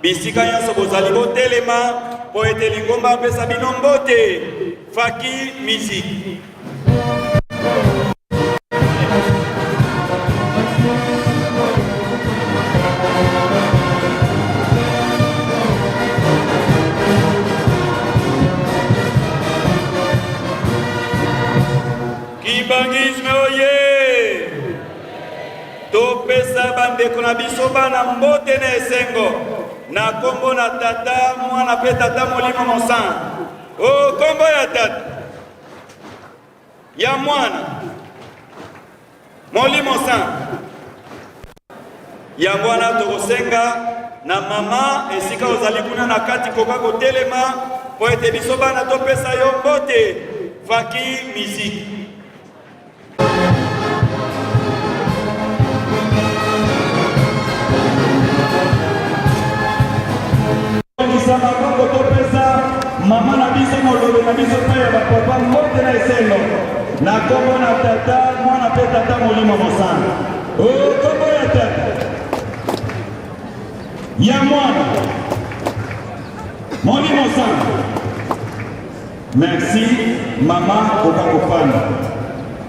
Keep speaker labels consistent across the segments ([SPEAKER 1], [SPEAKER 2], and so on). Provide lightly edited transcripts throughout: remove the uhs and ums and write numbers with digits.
[SPEAKER 1] bisika nyonso bozali botelema po ete Lingomba apesa bino mbote. Faki musique. Kibangisme oye! Topesa bandeko na biso bana mbote na esengo. Na kombo na tata mwana pe tata Molimo Mosan. Oh, kombo ya tata. Ya mwana. Molimo Mosan. Ya mwana tokosenga na mama esika ozali kuna na kati koka kotelema po ete biso bana topesa yo mbote. Faki musique. Sama kongo topesa mama na biso mololo na biso pe ya papa mbote na esengo na kombo na tata mwana pe tata Molimo Mosan. Oh, kombo ya tata ya mwana Molimo Mosan. Merci mama koka kopana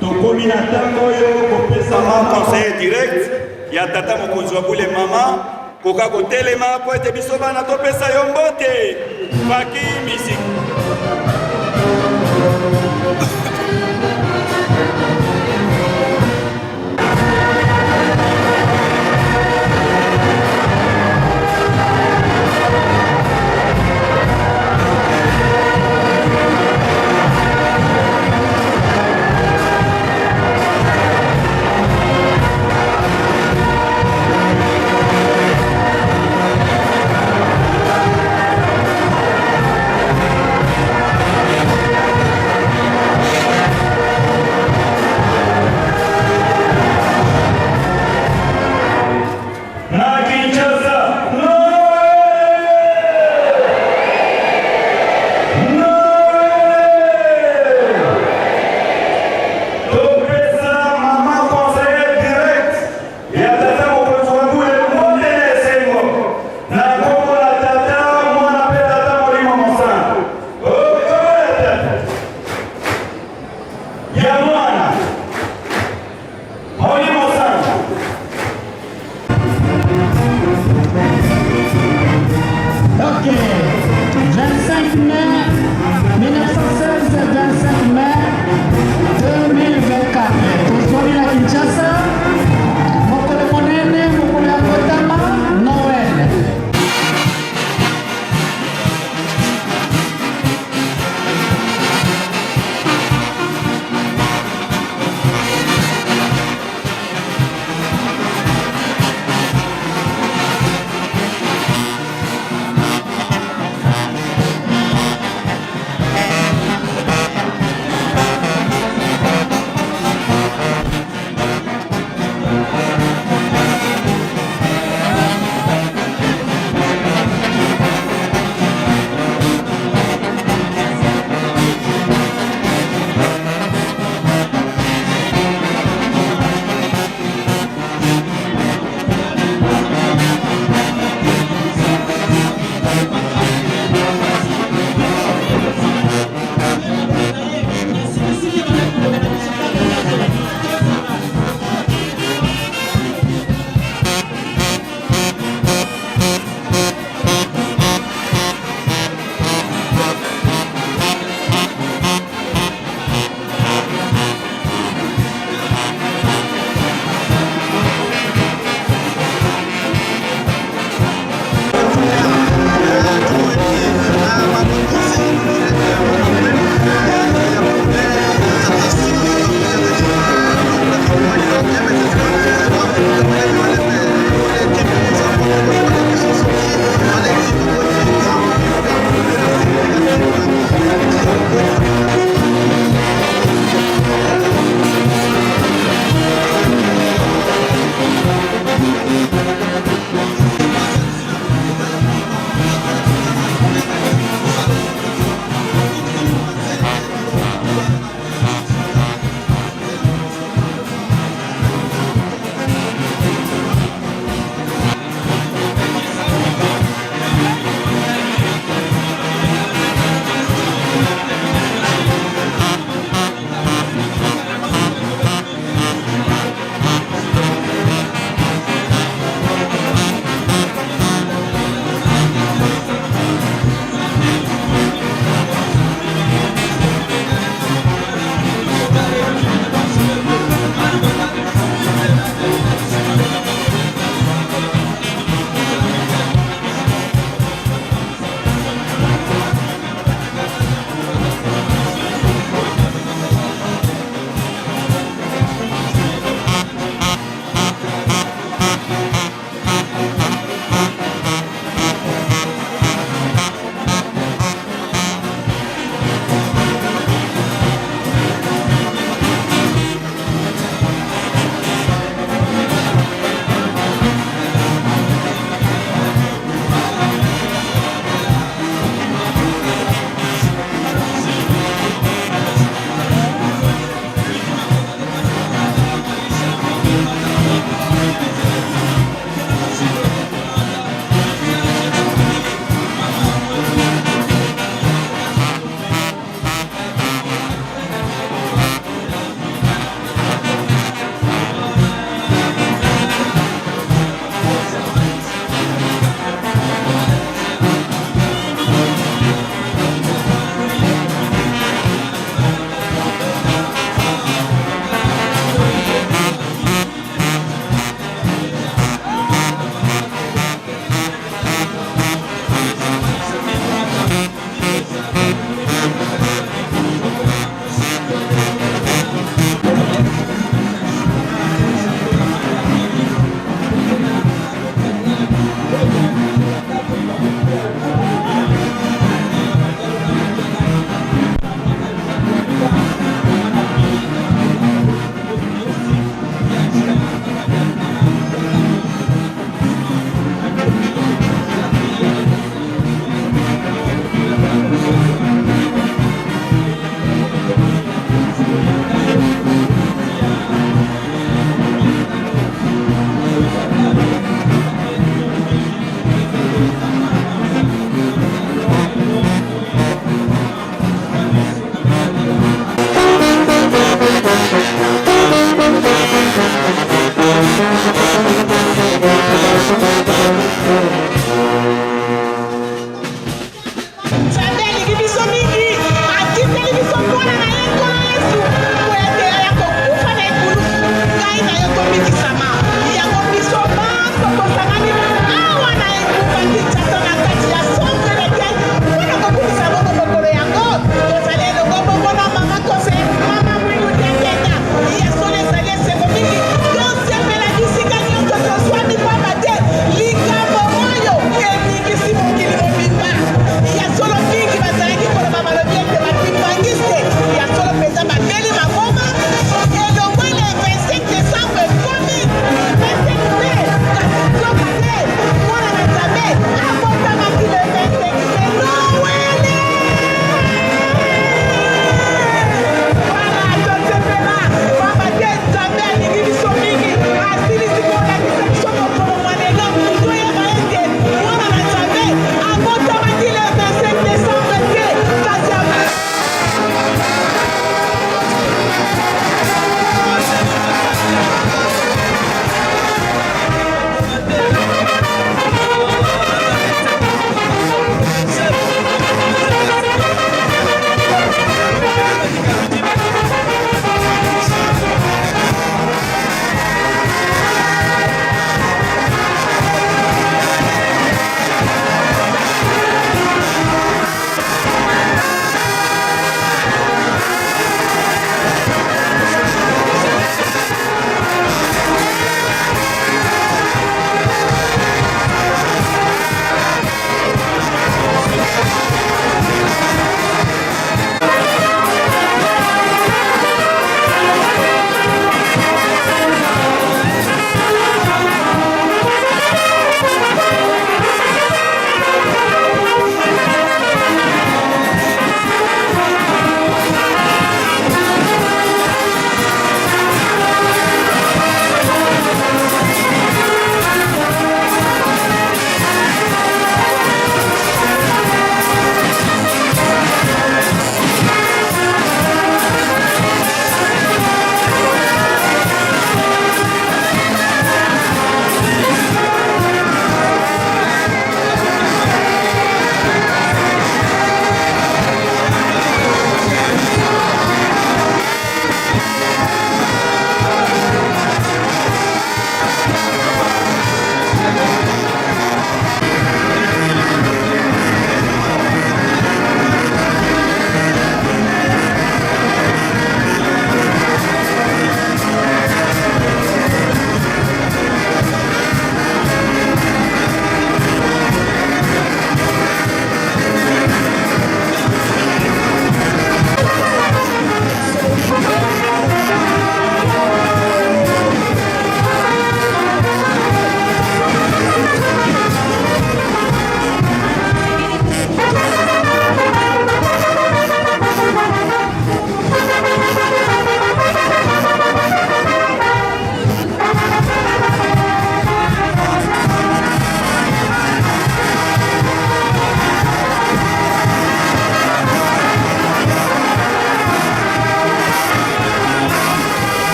[SPEAKER 1] tokomi na tango yo kopesa mama conseiller direct ya tata mokonzi wa bule mama koka kotelema po ete biso bana topesa yo mbote. Faki musique.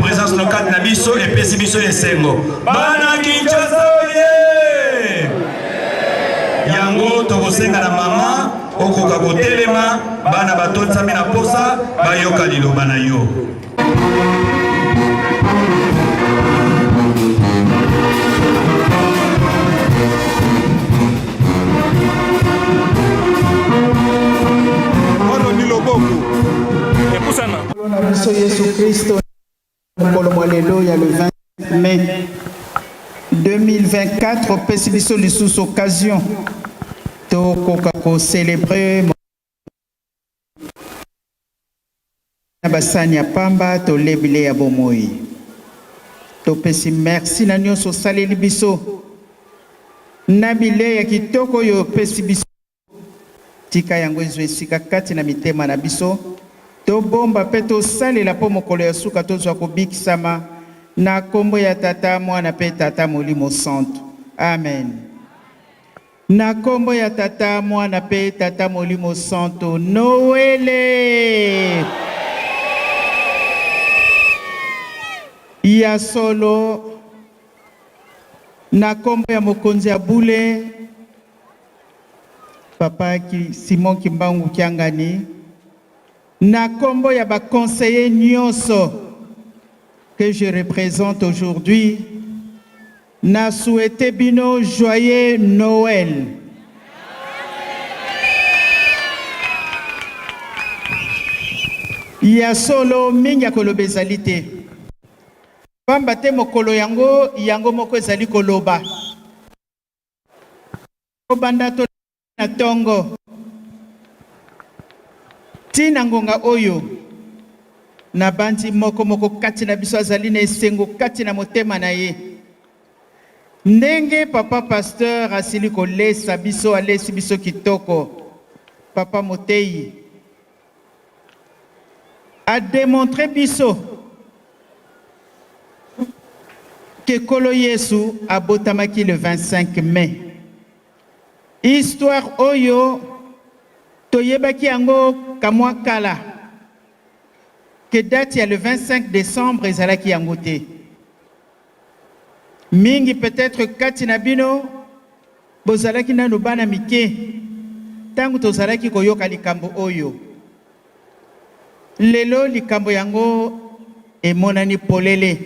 [SPEAKER 1] présence locale na biso et pesi biso esengo. Bana Kinshasa oye! Yango tokosenga na mama okoka kotelema bana batonza mina posa bayoka liloba na yo.
[SPEAKER 2] Jésus-Christ, le 20 mai 2024, Pesibiso de sous occasion de célébrer Basania Pamba, to lebile ya bomoi. To pesi merci na nyonso saleli biso. Nabile ya kitoko yo Pesibiso. Tika yango ezwe sika kati na mitema na biso. To bomba peto sale la po mokolo ya suka tozwa kobikisama na kombo ya tata mwana pe tata molimo santo. Amen. Na kombo ya tata mwana pe tata molimo santo. Noele. Ya solo na kombo ya mokonzi ya bule papa Simon Kimbangu Kiangani na kombo ya ba conseiller nyonso que je représente aujourd'hui na souhaité bino joyeux Noël. Ya solo mingi kolobezalité. Pamba te mokolo yango moko ezali koloba. Obanda to na tongo. Tina ngonga oyo. Na bandi moko kati na biso azali na esengo kati na motema na ye. Ndenge papa pasteur asili kolesa biso alesi biso kitoko. Papa Motei a démontré biso que Kolo Yesu abotamaki le 25 mai. Histoire oyo toyebaki yango kamwa kala. Que date ya le 25 décembre ezalaki yango te. Mingi peut-être kati na bino bozalaki nanu bana mike tangu tozalaki koyoka likambo oyo. Lelo likambo yango emonani polele.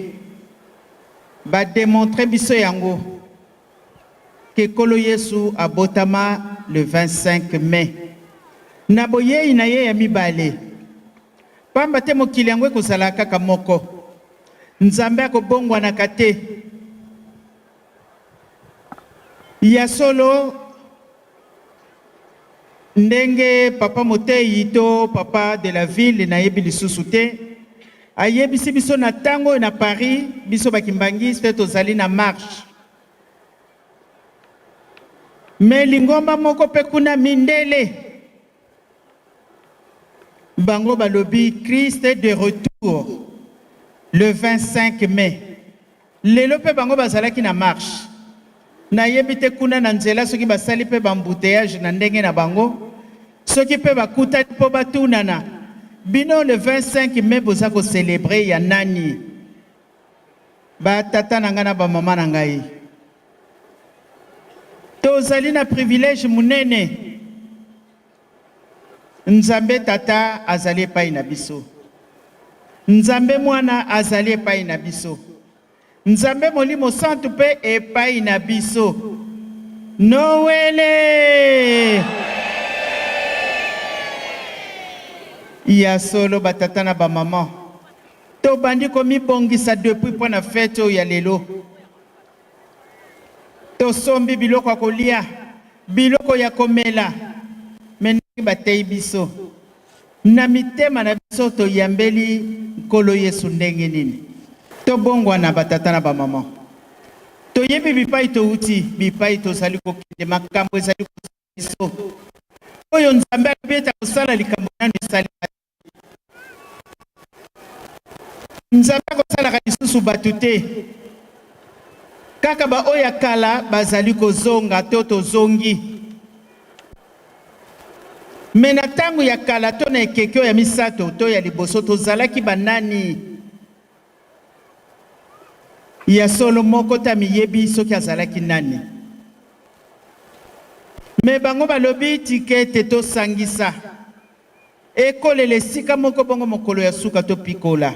[SPEAKER 2] Ba démontrer biso yango que Kolo Yesu abotama le 25 mai. Na boye na ye ya mibale. Pamba te mokili yango ekozala kaka moko. Nzambe akobongwa na kate. Ya solo ndenge papa Motei to papa de la ville na yebi lisusu te. Ayebisi biso na tango na Paris, biso bakimbangiste tozali na marche. Mais lingomba moko pe kuna mindele. Bango balobi Christ est de retour le 25 mai. Lelo pe bango bazalaki na marche. Na yebite kuna na nzela soki basali pe bambouteillage na ndenge na bango. Soki pe bakuta po batunana. Bino le 25 mai boza ko célébrer ya nani. Ba tata nanga na ba mama na ngai. Tozali na privilège munene. Nzambe tata azali epai na biso. Nzambe mwana azali epai na biso. Nzambe molimo santu pe epai na biso. Noele! Ya solo batata na ba maman. To bandi komi bongisa depuis pour na fête ya lelo. To sombi biloko ya kolia, biloko ya komela. Meniki batei biso. Na mitema na biso to yambeli Kolo Yesu ndenge nini. To bongwa na batata na ba maman. To yebi bipai to uti, bipai to sali kokende makambo ezali biso. Oyo Nzambe abeta kosala likambo nani sali. Nzambe kosala lisusu batu te. Kaka ba oya kala bazali kozonga to zongi. Mena tangu ya kala to na ekekyo ya misato to ya liboso tozalaki banani. ya solo moko tamiyebi soki azalaki nani. Me bango balobi tike te tosangisa. Ekolele sika moko bongo mokolo ya suka to pikola.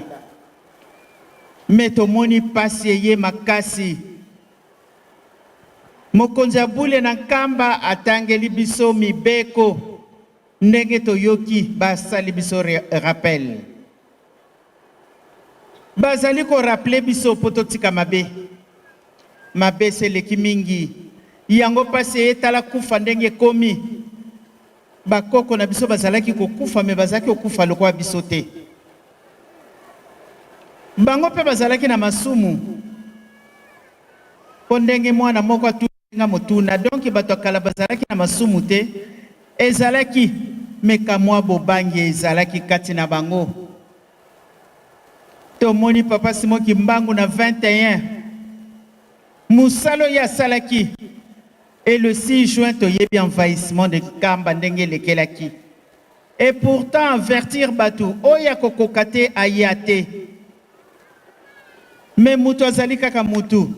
[SPEAKER 2] Me tomoni pasi eye makasi. Mokonzi abule na nkamba atangeli biso mibeko. Ndenge toyoki basali biso rappel. Bazali ko rappeler biso pototika mabe. Mabe seleki mingi. Yango pasi etala kufa ndenge komi. Bakoko na biso bazalaki kokufa me bazalaki kokufa lokwa biso te. Bango pe bazalaki na masumu. Pondenge mwana moko atulinga motuna. Donc bato kala bazalaki na masumu te. Ezalaki meka mwa bobangi ezalaki kati na bango. Tomoni papa Simon Kimbangu na 21. Musalo ya salaki. Et le 6 juin, toyebi envahissement de Kamba ndenge lekelaki. Et pourtant avertir batu oya kokokate ayate. Mais mutu azali kaka mutu.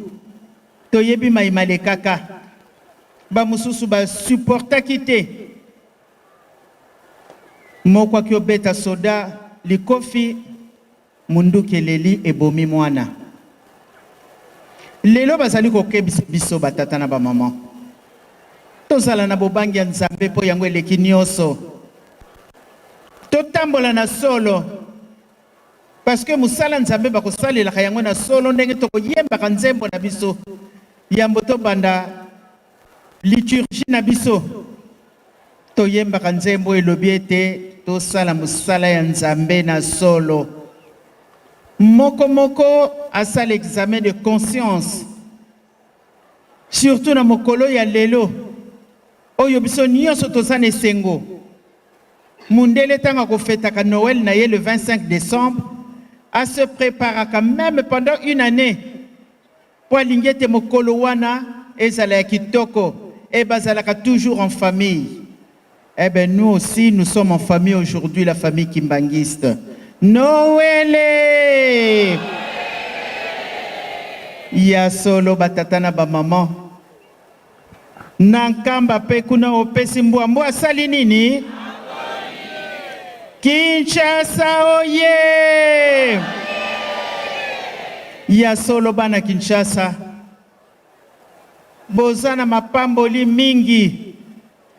[SPEAKER 2] Toyebi maimale kaka. Ba mususu ba supporta kite. Mokwa kyo beta soda likofi munduke leli ebomi mwana. Lelo bazali koke biso batata na ba maman. Tozala na bobangi ya Nzambe po yango eleki nyonso. Totambola na solo. Parce que musala Nzambe bakosalelaka yango na solo ndenge tokoyembaka nzembo na biso. Yambo tobanda liturgie na biso. Toyembaka nzembo elobi ete tosala musala ya Nzambe na solo. Moko moko asala examen de conscience. Surtout na mokolo ya lelo. Oyo biso nyonso tozana esengo. Mundele tanga kofetaka Noël na ye le 25 décembre. A se préparer quand même pendant une année. Po alingete mokolo wana ezala ya kitoko. Et bazalaka toujours en famille. Eh bien nous aussi nous sommes en famille aujourd'hui, la famille kimbangiste. Noël! Ya solo batatana ba maman. Nankamba pe kuna opesi mbwambo asali nini? Kinshasa oye! Ya solo bana Kinshasa. Bozana mapamboli mingi.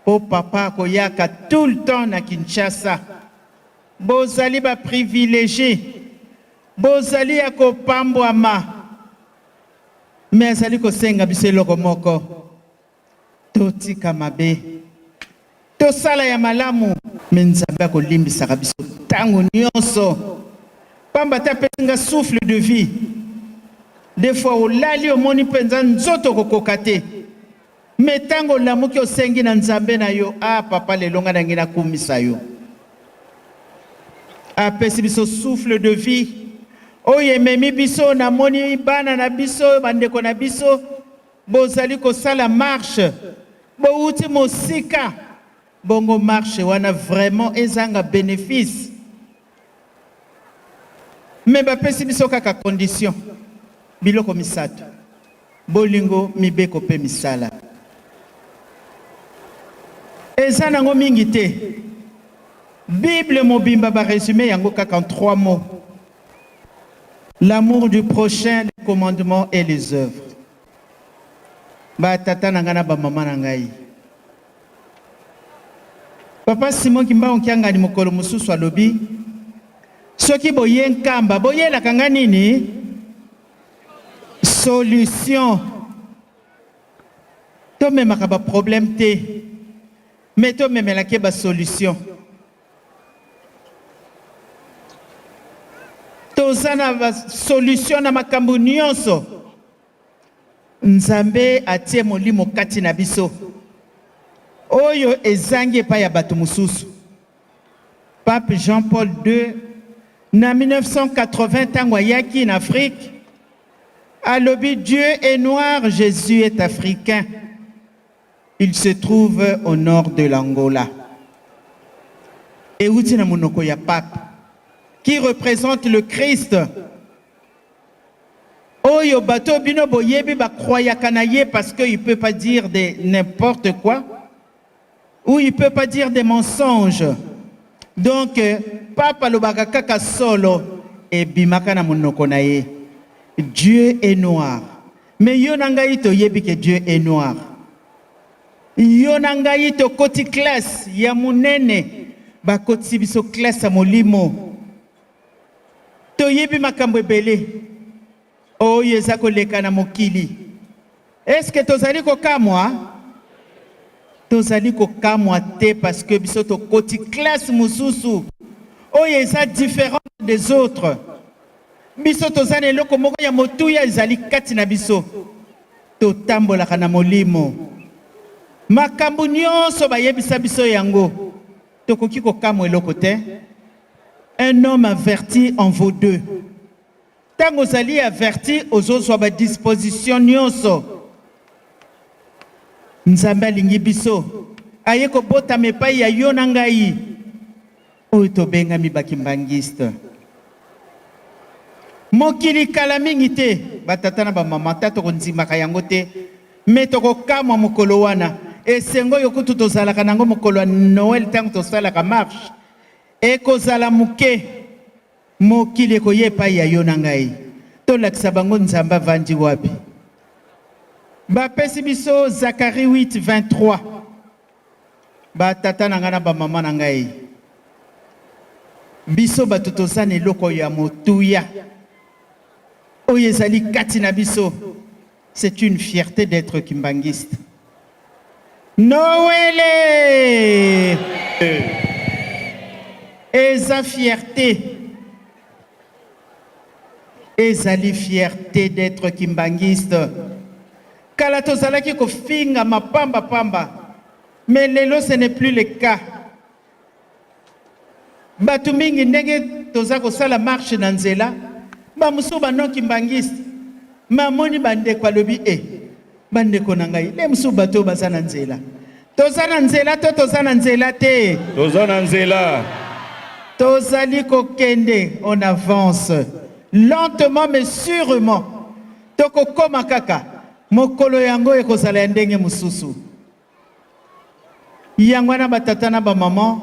[SPEAKER 2] Po papa koyaka tout le temps na Kinshasa. Bozali ba privilégié. Bozali ya kopambwama. Mais azali kosenga biso eloko moko. Totika mabe. Tosala ya malamu. Mais Nzambe akolimbisaka biso tango nyonso. Pamba ta pesinga souffle de vie. Des fois olali omoni penza nzoto kokokate. Mais tango lamuki osengi na Nzambe na yo. Ah papa lelonga na ngina kumisa yo. Apesi biso souffle de vie. Oye memi biso na moni bana na biso bandeko na biso bozali kosala marche bouti mosika bongo marche wana vraiment ezanga bénéfice mais bapesi biso kaka condition biloko misato bolingo mibeko pe misala eza nango mingi te Bible mobimba ba résumé yango kaka en 3 mots. L'amour du prochain, les commandements et les œuvres. Ba tata nangana ba mama nangai. Papa Simon Kimba onkianga ni mokolo mususu alobi. Soki boye nkamba, boye la kanga nini? Solution. To memaka ba problème te. Mais to memelake ba solution. Tozana ba solution na makambo nyonso. Nzambe atie molimo kati na biso. Oyo ezangi pa ya bato mususu. Pape Jean-Paul II, na 1980 tango yaki en Afrique, alobi Dieu est noir, Jésus est africain. Il se trouve au nord de l'Angola. Et uti na monoko ya pape qui représente le Christ. Oyo bato bino boyebi ba croya kanaye parce qu'il peut pas dire de n'importe quoi ou il peut pas dire des mensonges. Donc papa lobaka kaka solo et bimaka na monoko na ye. Dieu est noir. Mais yo nangai to yebi que Dieu est noir. Yo nangai to koti classe ya munene ba koti biso classe molimo. To yebi makambo ebele. Oh yezako leka na mokili. Est-ce que tozali ko kamwa? Tozali ko kamwa te parce que biso to koti classe mususu. Oh yeza différent des autres. Biso tozane eloko moko ya motuya ezali kati na biso. To tambola kana molimo. Makambo nyonso bayebisa biso yango. Tokoki ko kamwa eloko te. Un homme averti en vaut deux. Tango zali averti ozozwa ba disposition nyonso. Nzambe alingi biso. Aye ko bota mepai ya yo na ngai. Oyo tobenga mibaki mbangiste. Mokili kala mingi te batata na ba mama tato konzimaka yango te me toko kamwa mokolo wana esengo yokutu tozalaka nango mokolo ya Noël tango tosalaka marche ekozala muke mokili ekoyepa ya yo na ngai tolakisa bango nzamba vandi wapi bapesi biso Zacharie 8:23 batata na nga na ba mama na ngai biso bato tozana eloko ya motuya. Oyezali katina biso. C'est une fierté d'être kimbangiste. Noël eza fierté. Ezali fierté d'être kimbangiste. Kala tozalaki ko finga mapamba pamba. Mais lelo ce n'est plus le cas. Batu mingi ndenge tozako sala marche na nzela. Ba musuba no kimbangiste. Mamoni bande kwa lobi bande konangai. Le musuba to bazana nzela. Tozana nzela to tozana nzela te.
[SPEAKER 1] Tozana nzela.
[SPEAKER 2] Tozali ko kende, on avance. Lentement mais sûrement. Toko koma kaka. Mokolo yango ekozala ndenge mususu. Yangwana batata na ba maman.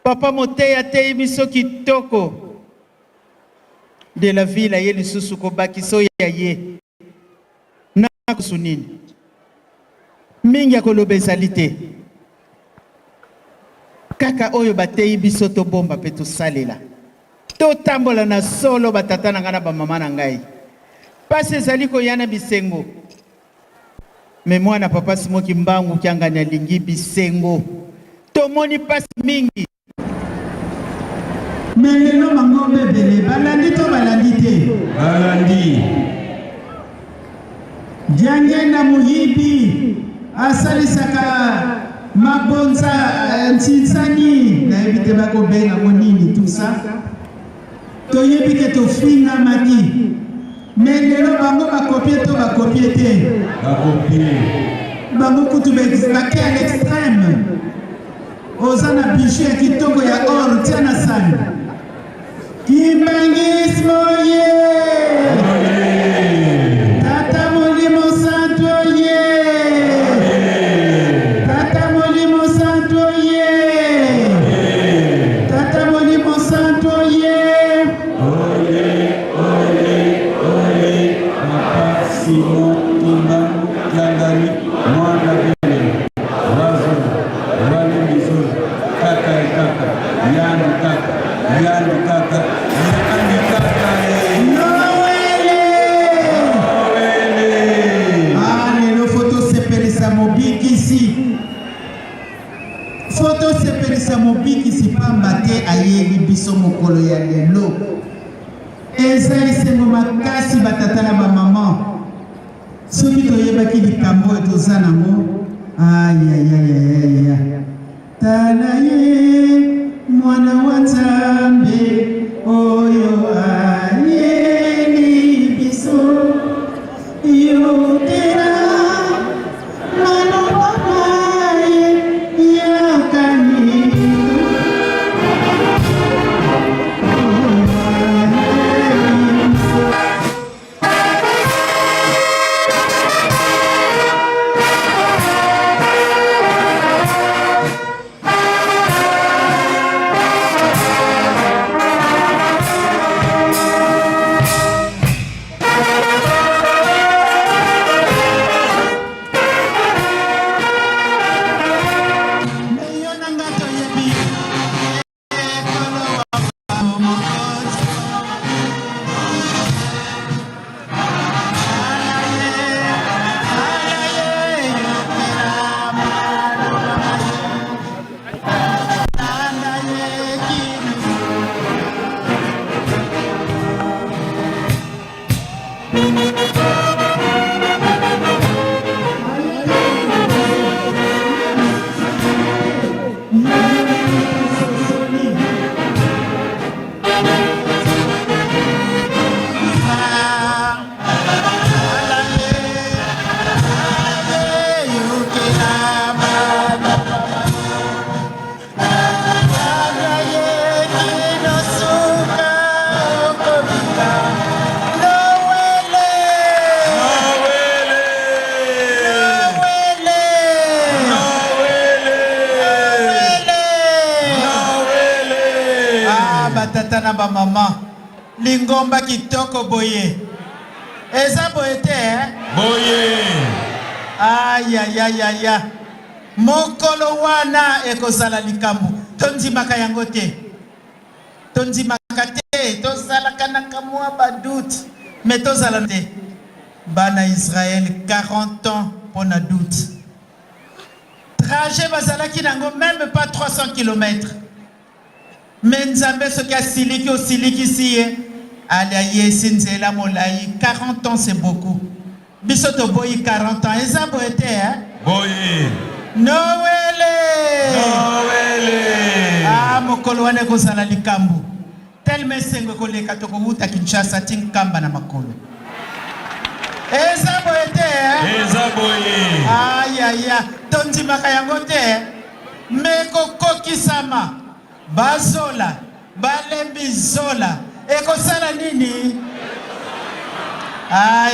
[SPEAKER 2] Papa moteya te biso kitoko. De la ville aye lisusu ko bakiso ya ye. Na kusunini. Mingi akolobe ezalite. Kaka oyo batei biso to bomba pe to salela. To tambola na solo batata na ngana ba mama na ngai. Pase ezali ko yana bisengo. Me mwana papa simoki mbangu kyanga na lingi bisengo. To moni pasi mingi.
[SPEAKER 3] Melelo mango bebele balandi to balandi te
[SPEAKER 1] Balandi.
[SPEAKER 3] Jange na muhibi asalisaka mabonza ntinsani na ebite bako benga monini tout ça to yebi ke to finga maki melelo bango bakopie to bakopie te bango kutu baki à l'extrême ozana bijou ya kitoko ya or tiana sana Kimbangismo ye Tata Molimo Santo ye Tata Molimo Santo ye Tata Molimo Santo ye
[SPEAKER 1] Ole, ole, ole Papa Simon Kimbangu Kiangani Mwana Bele Razo Wale Mizo Kaka Kaka Yanu Kaka Yanu Kaka
[SPEAKER 3] Foto sepelisa mobiki si pamba te ayebi biso mokolo ya lelo. Ezali sengo makasi batata na ba mama. Soki toyebaki likambo toza nango. Aya. Tala ye mwana wa Nzambe oyo ayeli biso. Yotera Tata na ba mama lingomba kitoko boye eza boye te
[SPEAKER 1] boye
[SPEAKER 3] aya mokolo wana ekozala likambo tondimaka yango te tondimaka te tozalaka na kamwa badoute mais tozala te bana Israël 40 ans pour na doute trajet bazalaki nango même pas 300 km. Mais Nzambe ce qui a siliki au siliki siye alaye sinzela molai 40 ans c'est beaucoup. Bisoto boyi 40 ans eza boete hein?
[SPEAKER 1] Boyi.
[SPEAKER 3] Noël. Ah mokolo wane ko sala likambu. Tellement sengo ko le katoko uta Kinshasa tinkamba na makolo. Eza boete hein?
[SPEAKER 1] Eza boyi.
[SPEAKER 3] Aya tondi makayango te. Meko kokisama. Bazola, balembi zola, eko sala nini?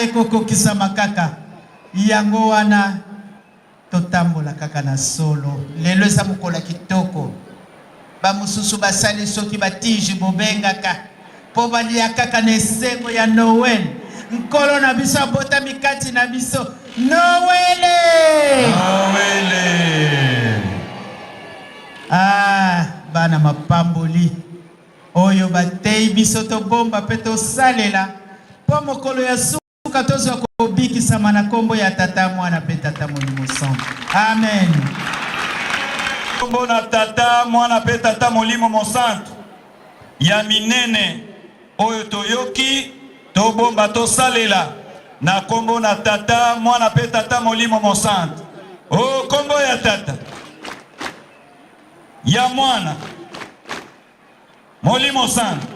[SPEAKER 3] Eko kokisa makaka, yango wana totambola kaka na solo. Lelo eza mukola kitoko, ba mususu basali soki batiji bobengaka, po balia kaka na esengo ya Noël. Nkolo na biso abota mikati na biso, Noël! Bana mapamboli oyo batei biso to bomba pe to salela po mokolo ya suka tozwa kobikisama na kombo ya tata mwana pe tata molimo santo amen
[SPEAKER 1] kombo na tata mwana pe tata molimo mosantu ya minene oyo toyoki to bomba to salela na kombo na tata mwana pe tata molimo mosantu o kombo ya tata ya mwana molimo santu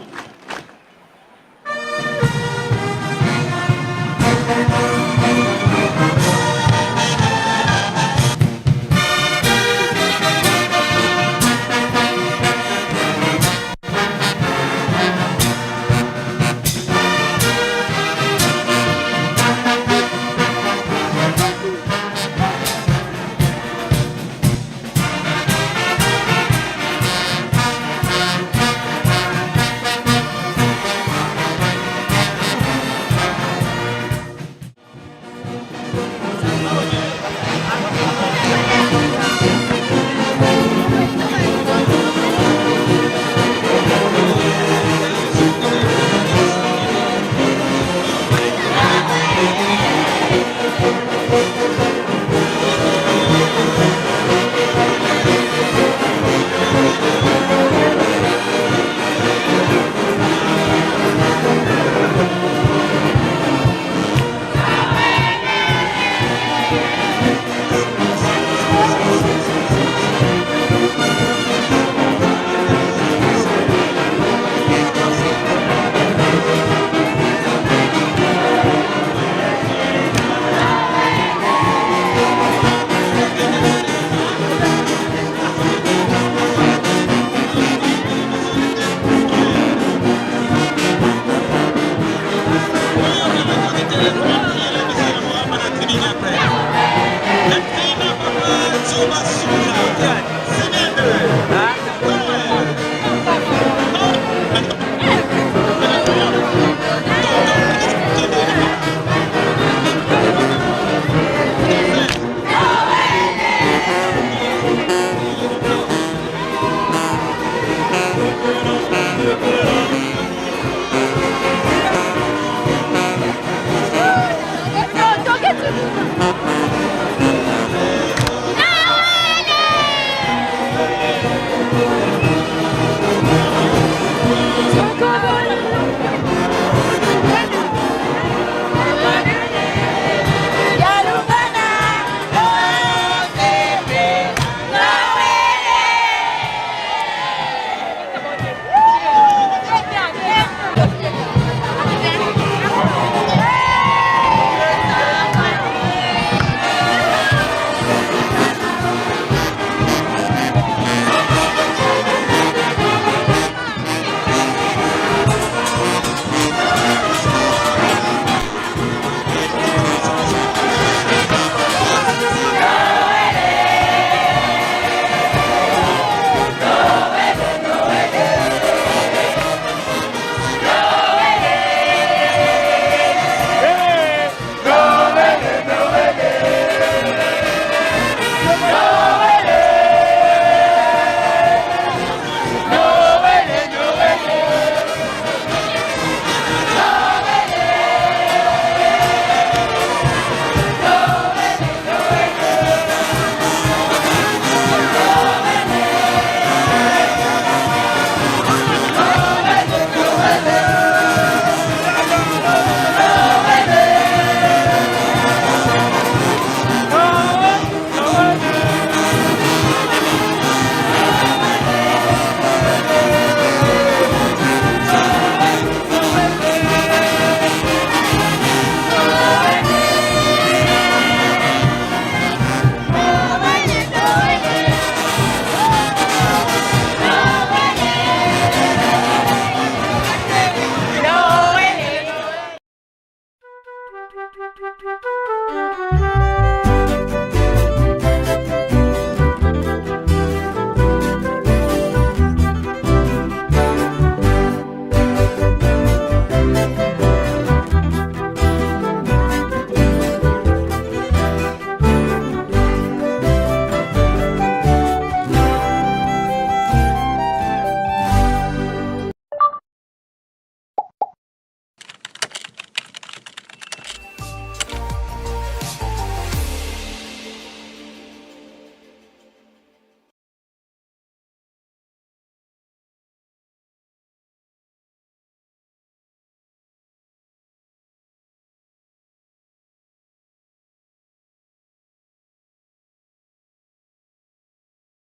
[SPEAKER 4] Thank you.